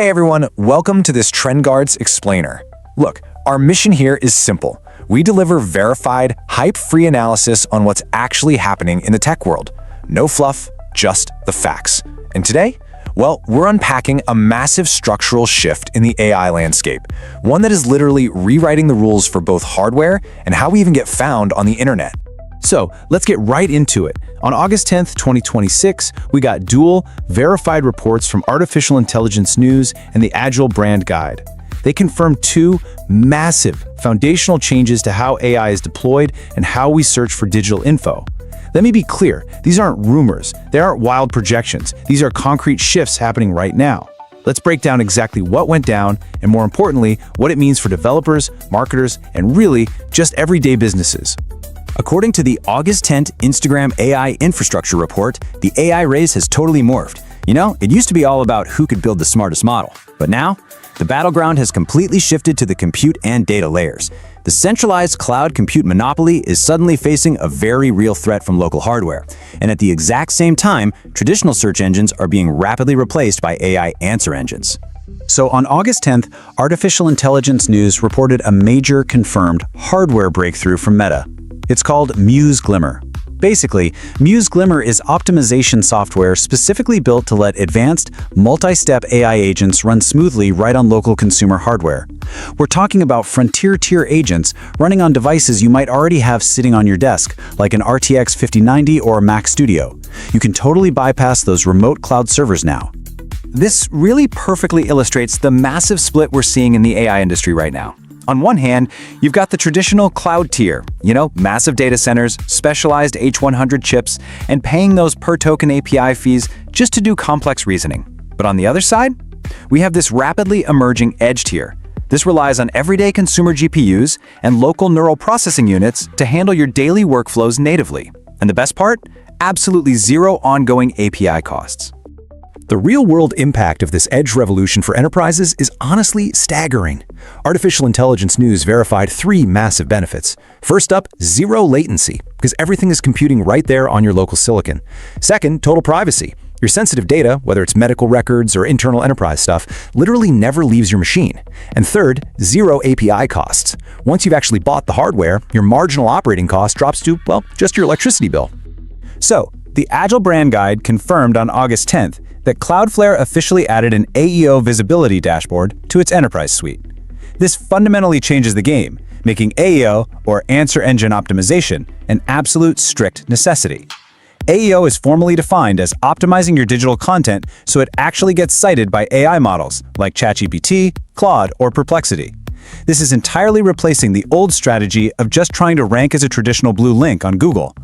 Hey everyone, welcome to this TrendGuards Explainer. Look, our mission here is simple. We deliver verified, hype-free analysis on what's actually happening in the tech world. No fluff, just the facts. And today, well, we're unpacking a massive structural shift in the AI landscape, one that is literally rewriting the rules for both hardware and how we even get found on the internet. So let's get right into it. On August 10th, 2026, we got dual, verified reports from Artificial Intelligence News and the Agile Brand Guide. They confirmed two massive foundational changes to how AI is deployed and how we search for digital info. Let me be clear, these aren't rumors, they aren't wild projections, these are concrete shifts happening right now. Let's break down exactly what went down and, more importantly, what it means for developers, marketers, and really just everyday businesses. According to the August 10th Instagram AI Infrastructure report, the AI race has totally morphed. You know, it used to be all about who could build the smartest model. But now, the battleground has completely shifted to the compute and data layers. The centralized cloud compute monopoly is suddenly facing a very real threat from local hardware. And at the exact same time, traditional search engines are being rapidly replaced by AI answer engines. So on August 10th, Artificial Intelligence News reported a major confirmed hardware breakthrough from Meta. It's called Muse Glimmer. Basically, Muse Glimmer is optimization software specifically built to let advanced, multi-step AI agents run smoothly right on local consumer hardware. We're talking about frontier-tier agents running on devices you might already have sitting on your desk, like an RTX 5090 or a Mac Studio. You can totally bypass those remote cloud servers now. This really perfectly illustrates the massive split we're seeing in the AI industry right now. On one hand, you've got the traditional cloud tier, massive data centers, specialized H100 chips, and paying those per-token API fees just to do complex reasoning. But on the other side, we have this rapidly emerging edge tier. This relies on everyday consumer GPUs and local neural processing units to handle your daily workflows natively. And the best part? Absolutely zero ongoing API costs. The real-world impact of this edge revolution for enterprises is honestly staggering. Artificial Intelligence News verified three massive benefits. First up, zero latency, because everything is computing right there on your local silicon. Second, total privacy. Your sensitive data, whether it's medical records or internal enterprise stuff, literally never leaves your machine. And third, zero API costs. Once you've actually bought the hardware, your marginal operating cost drops to, well, just your electricity bill. So, the Agile Brand Guide confirmed on August 10th that Cloudflare officially added an AEO visibility dashboard to its enterprise suite. This fundamentally changes the game, making AEO, or Answer Engine Optimization, an absolute strict necessity. AEO is formally defined as optimizing your digital content so it actually gets cited by AI models like ChatGPT, Claude, or Perplexity. This is entirely replacing the old strategy of just trying to rank as a traditional blue link on Google.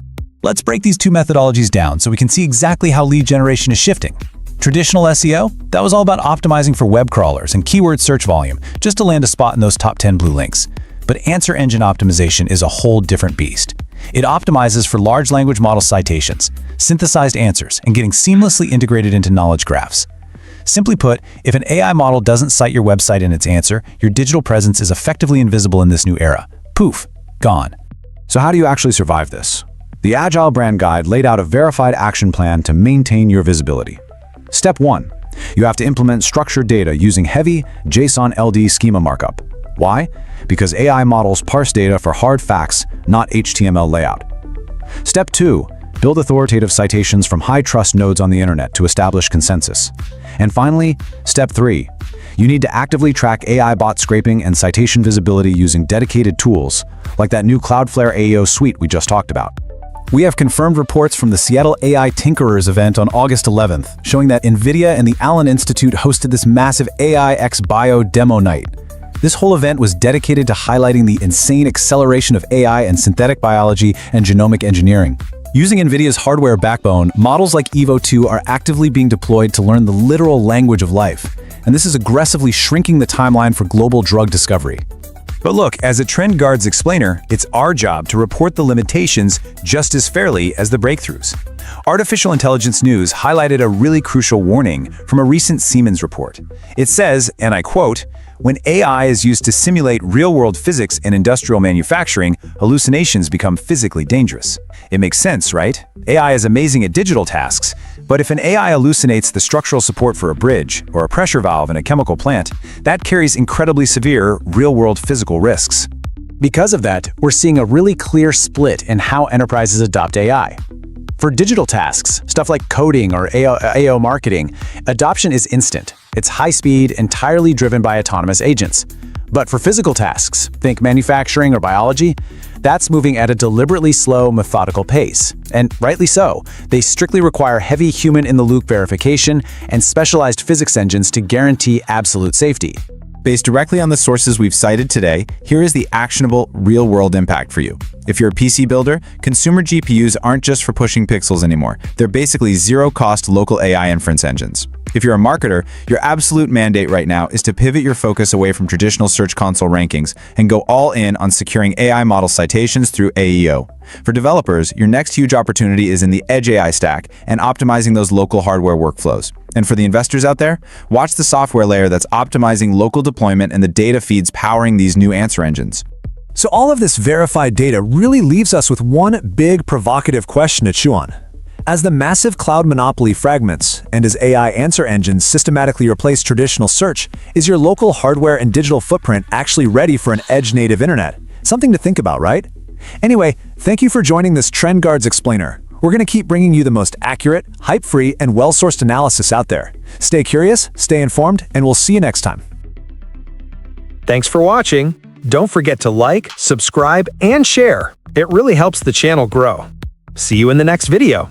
Let's break these two methodologies down so we can see exactly how lead generation is shifting. Traditional SEO, that was all about optimizing for web crawlers and keyword search volume, just to land a spot in those top 10 blue links. But answer engine optimization is a whole different beast. It optimizes for large language model citations, synthesized answers, and getting seamlessly integrated into knowledge graphs. Simply put, if an AI model doesn't cite your website in its answer, your digital presence is effectively invisible in this new era. Poof, gone. So how do you actually survive this? The Agile Brand Guide laid out a verified action plan to maintain your visibility. Step 1. You have to implement structured data using heavy JSON LD schema markup. Why? Because AI models parse data for hard facts, not HTML layout. Step 2. Build authoritative citations from high-trust nodes on the internet to establish consensus. And finally, Step 3. You need to actively track AI bot scraping and citation visibility using dedicated tools, like that new Cloudflare AEO suite we just talked about. We have confirmed reports from the Seattle AI Tinkerers event on August 11th, showing that NVIDIA and the Allen Institute hosted this massive AI X Bio demo night. This whole event was dedicated to highlighting the insane acceleration of AI and synthetic biology and genomic engineering. Using NVIDIA's hardware backbone, models like Evo 2 are actively being deployed to learn the literal language of life, and this is aggressively shrinking the timeline for global drug discovery. But look, as a TrendGuards explainer, it's our job to report the limitations just as fairly as the breakthroughs. Artificial Intelligence News highlighted a really crucial warning from a recent Siemens report. It says, and I quote, "When AI is used to simulate real-world physics in industrial manufacturing, hallucinations become physically dangerous." It makes sense, right? AI is amazing at digital tasks, but if an AI hallucinates the structural support for a bridge or a pressure valve in a chemical plant, that carries incredibly severe, real-world physical risks. Because of that, we're seeing a really clear split in how enterprises adopt AI. For digital tasks, stuff like coding or AO marketing, adoption is instant. It's high speed, entirely driven by autonomous agents. But for physical tasks, think manufacturing or biology, that's moving at a deliberately slow, methodical pace. And rightly so. They strictly require heavy human-in-the-loop verification and specialized physics engines to guarantee absolute safety. Based directly on the sources we've cited today, here is the actionable, real-world impact for you. If you're a PC builder, consumer GPUs aren't just for pushing pixels anymore. They're basically zero-cost local AI inference engines. If you're a marketer, your absolute mandate right now is to pivot your focus away from traditional Search Console rankings and go all in on securing AI model citations through AEO. For developers, your next huge opportunity is in the Edge AI stack and optimizing those local hardware workflows. And for the investors out there, watch the software layer that's optimizing local deployment and the data feeds powering these new answer engines. So all of this verified data really leaves us with one big provocative question to chew on. As the massive cloud monopoly fragments, and as AI answer engines systematically replace traditional search, is your local hardware and digital footprint actually ready for an edge-native internet? Something to think about, right? Anyway, thank you for joining this TrendGuards Explainer. We're going to keep bringing you the most accurate, hype-free, and well-sourced analysis out there. Stay curious, stay informed, and we'll see you next time. Thanks for watching. Don't forget to like, subscribe, and share. It really helps the channel grow. See you in the next video.